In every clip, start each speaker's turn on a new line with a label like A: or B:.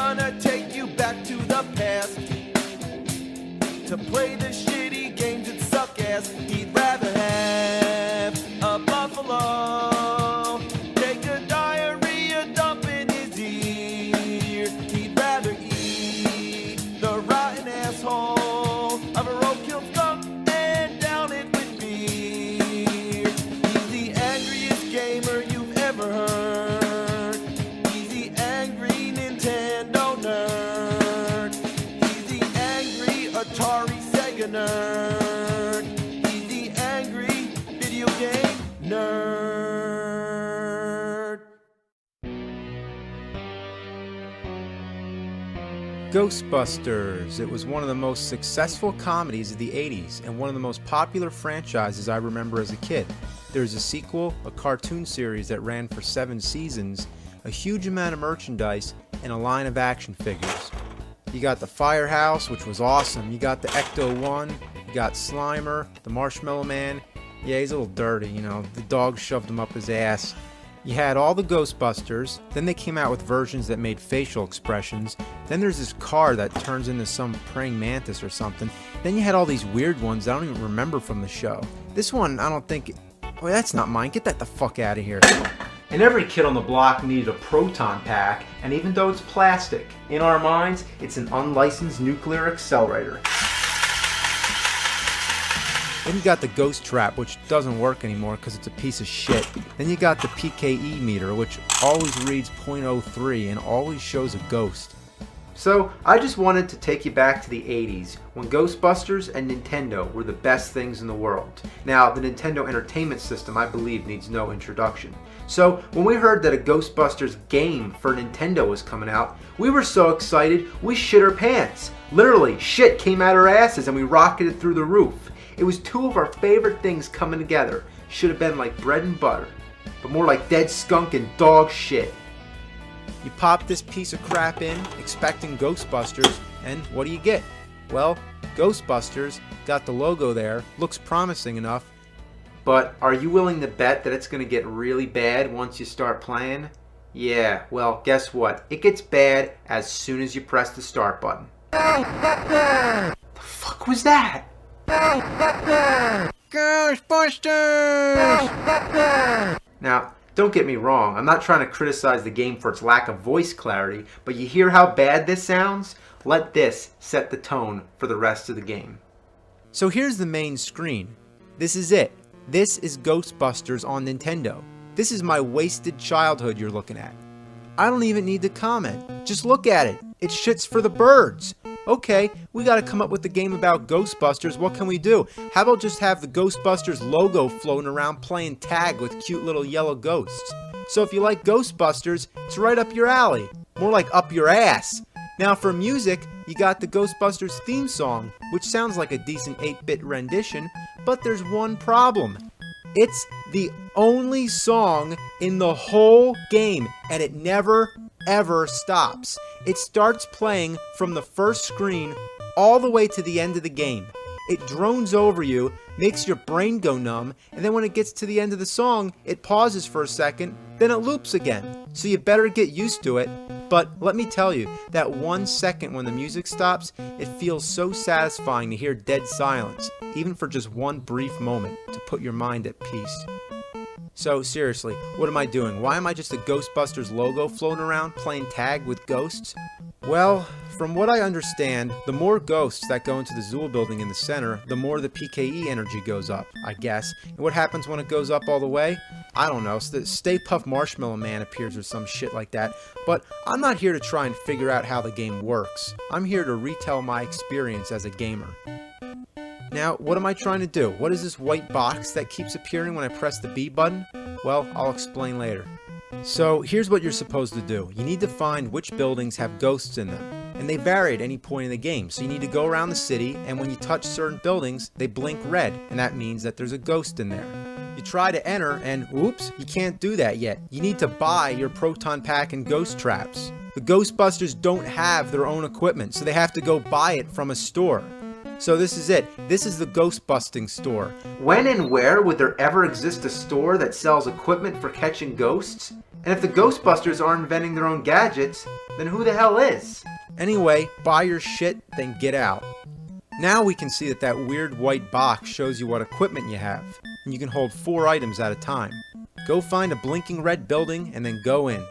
A: gonna take you back to the past to play the shitty games that suck ass. He'd rather have a buffalo take a diarrhea dump in his ear. He'd rather eat the rotten asshole of a roadkill skunk and down it with beer. He's the angriest gamer you've ever heard. He's the angry Nintendo nerd. He's the angry Atari Sega nerd. He's the angry video game nerd.
B: Ghostbusters. It was one of the most successful comedies of the 80s and one of the most popular franchises I remember as a kid. There's a sequel, a cartoon series that ran for 7 seasons, a huge amount of merchandise, and a line of action figures. You got the Firehouse, which was awesome. You got the Ecto-1. You got Slimer, the Marshmallow Man. Yeah, he's a little dirty, you know. The dog shoved him up his ass. You had all the Ghostbusters. Then they came out with versions that made facial expressions. Then there's this car that turns into some praying mantis or something. Then you had all these weird ones I don't even remember from the show. This one, I don't think... Oh, that's not mine. Get that the fuck out of here. And every kid on the block needed a proton pack, and even though it's plastic, in our minds, it's an unlicensed nuclear accelerator. Then you got the ghost trap, which doesn't work anymore because it's a piece of shit. Then you got the PKE meter, which always reads .03 and always shows a ghost. So, I just wanted to take you back to the 80s, when Ghostbusters and Nintendo were the best things in the world. Now, the Nintendo Entertainment System, I believe, needs no introduction. So, when we heard that a Ghostbusters game for Nintendo was coming out, we were so excited, we shit our pants. Literally, shit came out our asses and we rocketed through the roof. It was 2 of our favorite things coming together. Should have been like bread and butter, but more like dead skunk and dog shit. You pop this piece of crap in, expecting Ghostbusters, and what do you get? Well, Ghostbusters, got the logo there, looks promising enough, but are you willing to bet that it's going to get really bad once you start playing? Yeah, well, guess what? It gets bad as soon as you press the start button. The fuck was that? Ghostbusters! Now, don't get me wrong, I'm not trying to criticize the game for its lack of voice clarity, but you hear how bad this sounds? Let this set the tone for the rest of the game. So here's the main screen. This is it. This is Ghostbusters on Nintendo. This is my wasted childhood you're looking at. I don't even need to comment. Just look at it. It's shits for the birds. Okay, we gotta come up with a game about Ghostbusters. What can we do? How about just have the Ghostbusters logo floating around playing tag with cute little yellow ghosts? So if you like Ghostbusters, it's right up your alley. More like up your ass. Now for music, you got the Ghostbusters theme song, which sounds like a decent 8-bit rendition, but there's one problem. It's the only song in the whole game, and it never ever stops. It starts playing from the first screen all the way to the end of the game. It drones over you, makes your brain go numb, and then when it gets to the end of the song, it pauses for a second, then it loops again. So you better get used to it. But let me tell you, that 1 second when the music stops, it feels so satisfying to hear dead silence, even for just one brief moment, to put your mind at peace. So seriously, what am I doing? Why am I just a Ghostbusters logo floating around playing tag with ghosts? Well, from what I understand, the more ghosts that go into the Zool building in the center, the more the PKE energy goes up, I guess. And what happens when it goes up all the way? I don't know, the Stay Puft Marshmallow Man appears or some shit like that. But I'm not here to try and figure out how the game works. I'm here to retell my experience as a gamer. Now, what am I trying to do? What is this white box that keeps appearing when I press the B button? Well, I'll explain later. So, here's what you're supposed to do. You need to find which buildings have ghosts in them. And they vary at any point in the game. So you need to go around the city, and when you touch certain buildings, they blink red. And that means that there's a ghost in there. You try to enter, and oops, you can't do that yet. You need to buy your proton pack and ghost traps. The Ghostbusters don't have their own equipment, so they have to go buy it from a store. So this is it. This is the ghost-busting store. When and where would there ever exist a store that sells equipment for catching ghosts? And if the Ghostbusters aren't inventing their own gadgets, then who the hell is? Anyway, buy your shit, then get out. Now we can see that weird white box shows you what equipment you have, and you can hold 4 items at a time. Go find a blinking red building and then go in.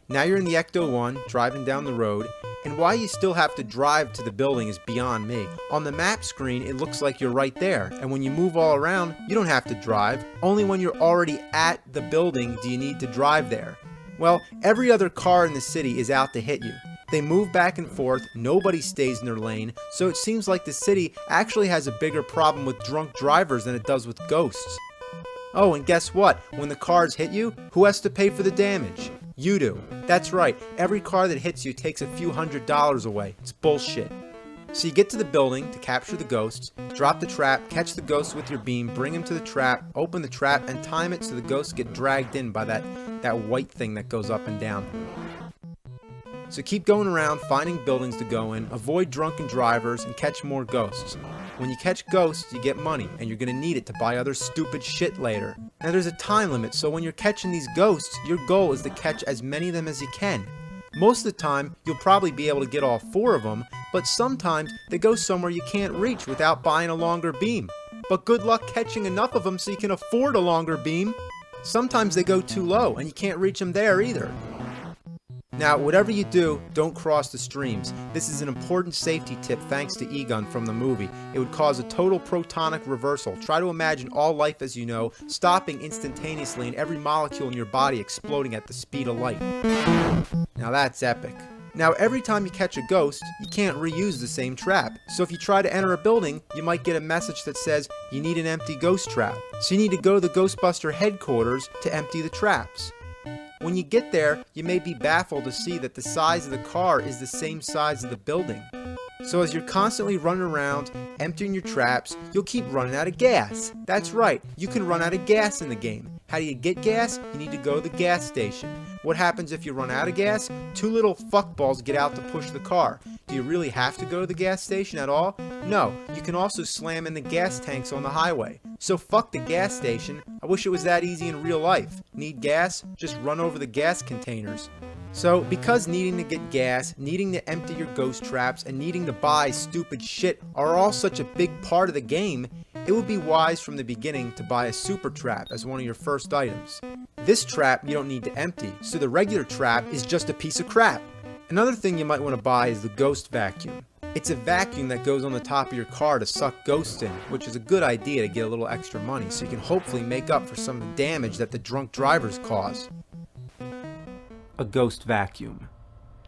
B: Now you're in the Ecto-1, driving down the road, and why you still have to drive to the building is beyond me. On the map screen, it looks like you're right there, and when you move all around, you don't have to drive. Only when you're already at the building do you need to drive there. Well, every other car in the city is out to hit you. They move back and forth, nobody stays in their lane, so it seems like the city actually has a bigger problem with drunk drivers than it does with ghosts. Oh, and guess what? When the cars hit you, who has to pay for the damage? You do. That's right, every car that hits you takes a few $100s away. It's bullshit. So you get to the building to capture the ghosts, drop the trap, catch the ghosts with your beam, bring him to the trap, open the trap, and time it so the ghosts get dragged in by that white thing that goes up and down. So keep going around, finding buildings to go in, avoid drunken drivers, and catch more ghosts. When you catch ghosts, you get money, and you're going to need it to buy other stupid shit later. Now there's a time limit, so when you're catching these ghosts, your goal is to catch as many of them as you can. Most of the time, you'll probably be able to get all 4 of them, but sometimes they go somewhere you can't reach without buying a longer beam. But good luck catching enough of them so you can afford a longer beam. Sometimes they go too low, and you can't reach them there either. Now, whatever you do, don't cross the streams. This is an important safety tip thanks to Egon from the movie. It would cause a total protonic reversal. Try to imagine all life as you know, stopping instantaneously and every molecule in your body exploding at the speed of light. Now that's epic. Now, every time you catch a ghost, you can't reuse the same trap. So if you try to enter a building, you might get a message that says you need an empty ghost trap. So you need to go to the Ghostbuster headquarters to empty the traps. When you get there, you may be baffled to see that the size of the car is the same size as the building. So as you're constantly running around, emptying your traps, you'll keep running out of gas. That's right, you can run out of gas in the game. How do you get gas? You need to go to the gas station. What happens if you run out of gas? 2 little fuckballs get out to push the car. Do you really have to go to the gas station at all? No, you can also slam in the gas tanks on the highway. So fuck the gas station. I wish it was that easy in real life. Need gas? Just run over the gas containers. So, because needing to get gas, needing to empty your ghost traps, and needing to buy stupid shit are all such a big part of the game, it would be wise from the beginning to buy a super trap as one of your first items. This trap you don't need to empty, so the regular trap is just a piece of crap. Another thing you might want to buy is the ghost vacuum. It's a vacuum that goes on the top of your car to suck ghosts in, which is a good idea to get a little extra money so you can hopefully make up for some of the damage that the drunk drivers cause. A ghost vacuum.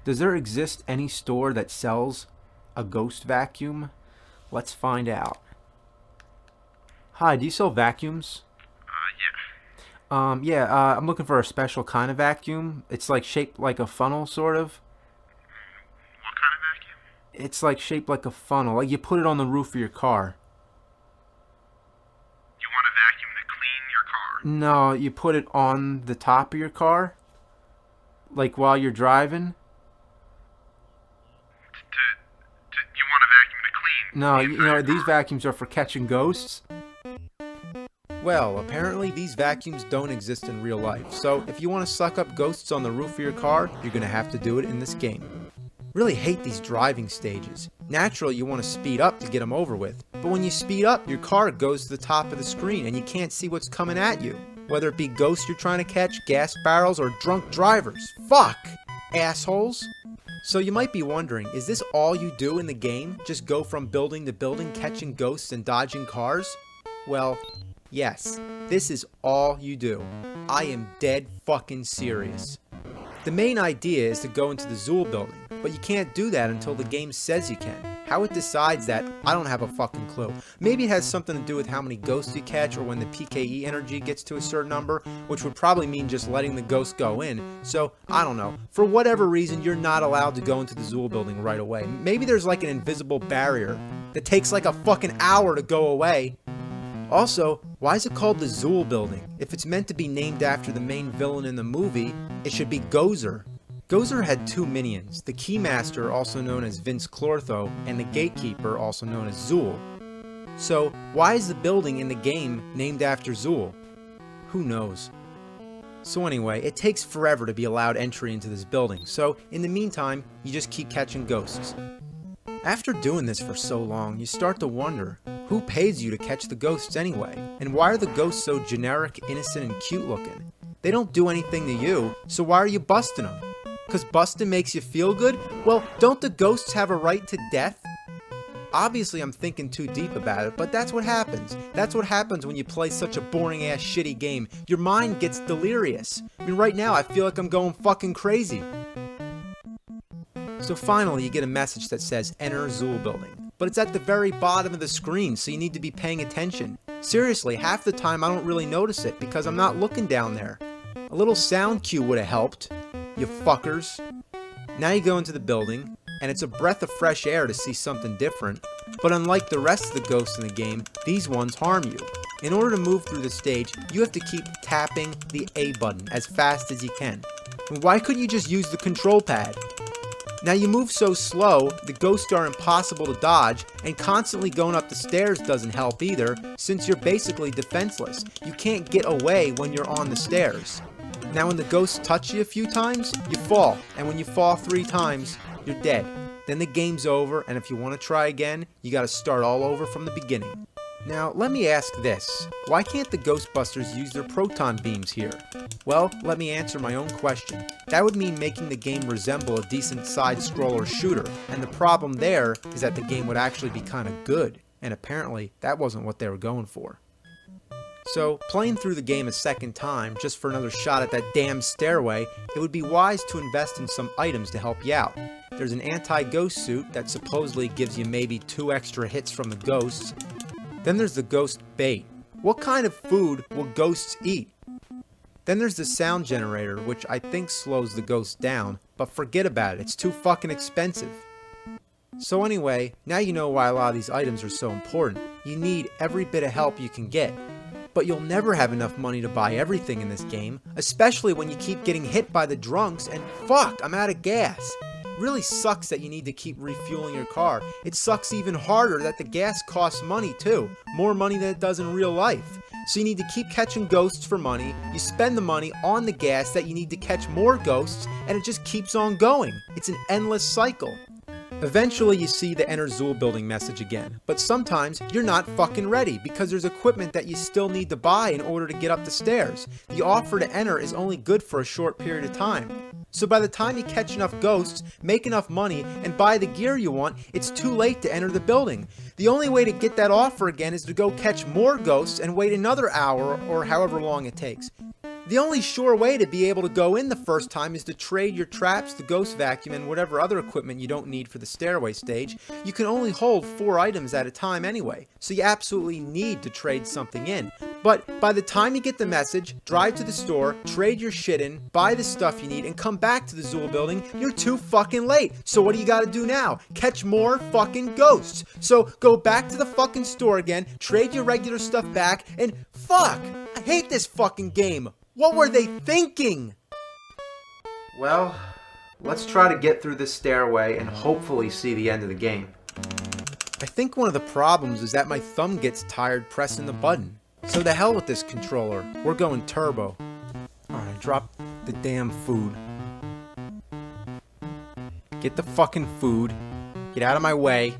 B: Does there exist any store that sells a ghost vacuum? Let's find out. Hi, do you sell vacuums? Yeah. I'm looking for a special kind of vacuum. It's like shaped like a funnel, sort of.
C: What kind of vacuum?
B: It's like shaped like a funnel. Like you put it on the roof of your car.
C: You want a vacuum to clean your car?
B: No, you put it on the top of your car. Like while you're driving.
C: You want a vacuum to clean?
B: No, you know, these vacuums are for catching ghosts. Well, apparently these vacuums don't exist in real life, so if you want to suck up ghosts on the roof of your car, you're going to have to do it in this game. Really hate these driving stages. Naturally, you want to speed up to get them over with, but when you speed up, your car goes to the top of the screen and you can't see what's coming at you. Whether it be ghosts you're trying to catch, gas barrels, or drunk drivers. Fuck! Assholes! So you might be wondering, is this all you do in the game? Just go from building to building, catching ghosts and dodging cars? Well, yes, this is all you do. I am dead fucking serious. The main idea is to go into the Zool building, but you can't do that until the game says you can. How it decides that, I don't have a fucking clue. Maybe it has something to do with how many ghosts you catch or when the PKE energy gets to a certain number, which would probably mean just letting the ghost go in. So, I don't know. For whatever reason, you're not allowed to go into the Zool building right away. Maybe there's like an invisible barrier that takes like a fucking hour to go away. Also, why is it called the Zool building? If it's meant to be named after the main villain in the movie, it should be Gozer. Gozer had 2 minions, the Keymaster, also known as Vince Clortho, and the Gatekeeper, also known as Zool. So why is the building in the game named after Zool? Who knows? So anyway, it takes forever to be allowed entry into this building, so in the meantime, you just keep catching ghosts. After doing this for so long, you start to wonder, who pays you to catch the ghosts anyway? And why are the ghosts so generic, innocent, and cute looking? They don't do anything to you, so why are you busting them? Because busting makes you feel good? Well, don't the ghosts have a right to death? Obviously I'm thinking too deep about it, but that's what happens. That's what happens when you play such a boring ass shitty game. Your mind gets delirious. I mean, right now I feel like I'm going fucking crazy. So finally you get a message that says enter Zool building. But it's at the very bottom of the screen, so you need to be paying attention. Seriously, half the time I don't really notice it because I'm not looking down there. A little sound cue would have helped, you fuckers. Now you go into the building, and it's a breath of fresh air to see something different. But unlike the rest of the ghosts in the game, these ones harm you. In order to move through the stage, you have to keep tapping the A button as fast as you can. And why couldn't you just use the control pad? Now you move so slow, the ghosts are impossible to dodge, and constantly going up the stairs doesn't help either, since you're basically defenseless. You can't get away when you're on the stairs. Now when the ghosts touch you a few times, you fall, and when you fall 3 times, you're dead. Then the game's over, and if you want to try again, you gotta start all over from the beginning. Now, let me ask this. Why can't the Ghostbusters use their proton beams here? Well, let me answer my own question. That would mean making the game resemble a decent side-scroller shooter, and the problem there is that the game would actually be kinda good, and apparently that wasn't what they were going for. So, playing through the game a second time, just for another shot at that damn stairway, it would be wise to invest in some items to help you out. There's an anti-ghost suit that supposedly gives you maybe 2 extra hits from the ghosts. Then there's the ghost bait. What kind of food will ghosts eat? Then there's the sound generator, which I think slows the ghosts down, but forget about it, it's too fucking expensive. So anyway, now you know why a lot of these items are so important. You need every bit of help you can get. But you'll never have enough money to buy everything in this game, especially when you keep getting hit by the drunks and fuck, I'm out of gas. It really sucks that you need to keep refueling your car. It sucks even harder that the gas costs money too, more money than it does in real life. So you need to keep catching ghosts for money, you spend the money on the gas that you need to catch more ghosts, and it just keeps on going. It's an endless cycle. Eventually you see the enter Zool building message again, but sometimes you're not fucking ready because there's equipment that you still need to buy in order to get up the stairs. The offer to enter is only good for a short period of time. So by the time you catch enough ghosts, make enough money, and buy the gear you want, it's too late to enter the building. The only way to get that offer again is to go catch more ghosts and wait another hour or however long it takes. The only sure way to be able to go in the first time is to trade your traps, the ghost vacuum, and whatever other equipment you don't need for the stairway stage. You can only hold 4 items at a time anyway, so you absolutely need to trade something in. But by the time you get the message, drive to the store, trade your shit in, buy the stuff you need, and come back to the Zool building, you're too fucking late. So what do you gotta do now? Catch more fucking ghosts. So go back to the fucking store again, trade your regular stuff back, and fuck! I hate this fucking game. What were they thinking?
D: Well, let's try to get through this stairway and hopefully see the end of the game.
B: I think one of the problems is that my thumb gets tired pressing the button. So to hell with this controller. We're going turbo. Alright, drop the damn food. Get the fucking food. Get out of my way.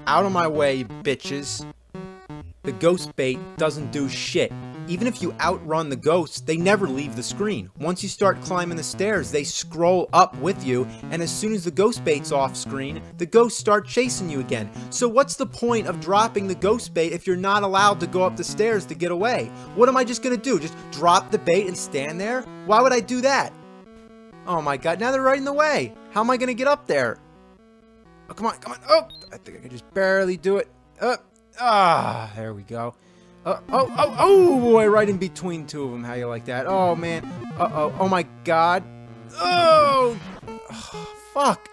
B: Out of my way, bitches. The ghost bait doesn't do shit. Even if you outrun the ghosts, they never leave the screen. Once you start climbing the stairs, they scroll up with you, and as soon as the ghost bait's off screen, the ghosts start chasing you again. So what's the point of dropping the ghost bait if you're not allowed to go up the stairs to get away? What am I just gonna do? Just drop the bait and stand there? Why would I do that? Oh my god, now they're right in the way. How am I gonna get up there? Oh, come on, come on. Oh, I think I can just barely do it. There we go. Oh boy, right in between 2 of them. How you like that? Oh man. Oh my god. Oh, fuck.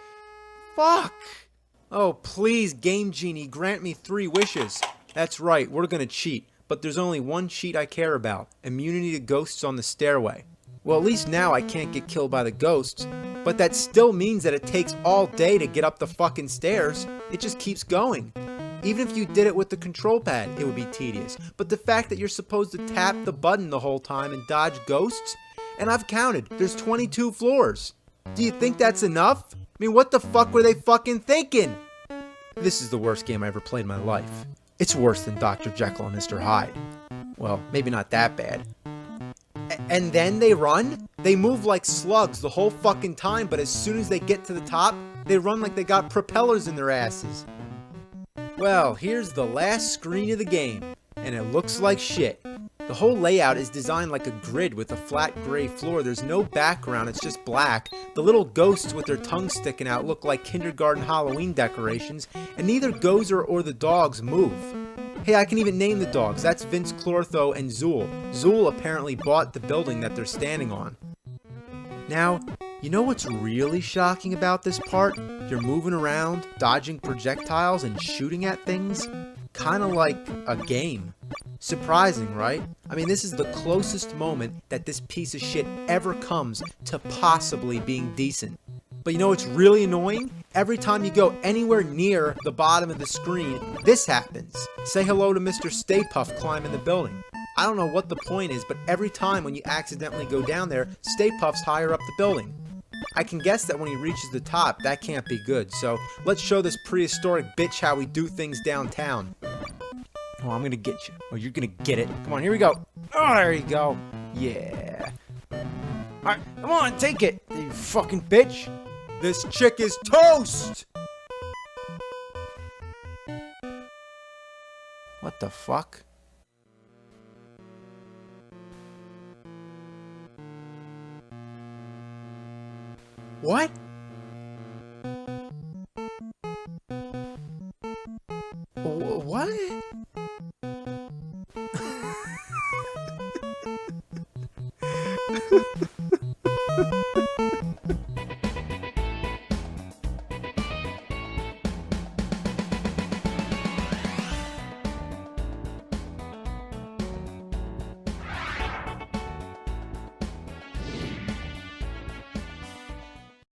B: Oh please, Game Genie, grant me 3 wishes. That's right, we're gonna cheat. But there's only one cheat I care about. Immunity to ghosts on the stairway. Well, at least now I can't get killed by the ghosts. But that still means that it takes all day to get up the fucking stairs. It just keeps going. Even if you did it with the control pad, it would be tedious. But the fact that you're supposed to tap the button the whole time and dodge ghosts? And I've counted, there's 22 floors. Do you think that's enough? I mean, what the fuck were they fucking thinking? This is the worst game I ever played in my life. It's worse than Dr. Jekyll and Mr. Hyde. Well, maybe not that bad. And then they run? They move like slugs the whole fucking time, but as soon as they get to the top, they run like they got propellers in their asses. Well, here's the last screen of the game, and it looks like shit. The whole layout is designed like a grid with a flat gray floor. There's no background, it's just black. The little ghosts with their tongues sticking out look like kindergarten Halloween decorations, and neither Gozer or the dogs move. Hey, I can even name the dogs. That's Vince Clortho and Zool. Zool apparently bought the building that they're standing on. Now, you know what's really shocking about this part? You're moving around, dodging projectiles, and shooting at things. Kinda like a game. Surprising, right? I mean, this is the closest moment that this piece of shit ever comes to possibly being decent. But you know what's really annoying? Every time you go anywhere near the bottom of the screen, this happens. Say hello to Mr. Stay Puft climbing the building. I don't know what the point is, but every time when you accidentally go down there, Stay Puft's higher up the building. I can guess that when he reaches the top, that can't be good. So let's show this prehistoric bitch how we do things downtown. Oh, I'm gonna get you. Oh, you're gonna get it. Come on, here we go. Oh, there you go. Yeah. Alright, come on, take it, you fucking bitch. This chick is toast! What the fuck? What? What?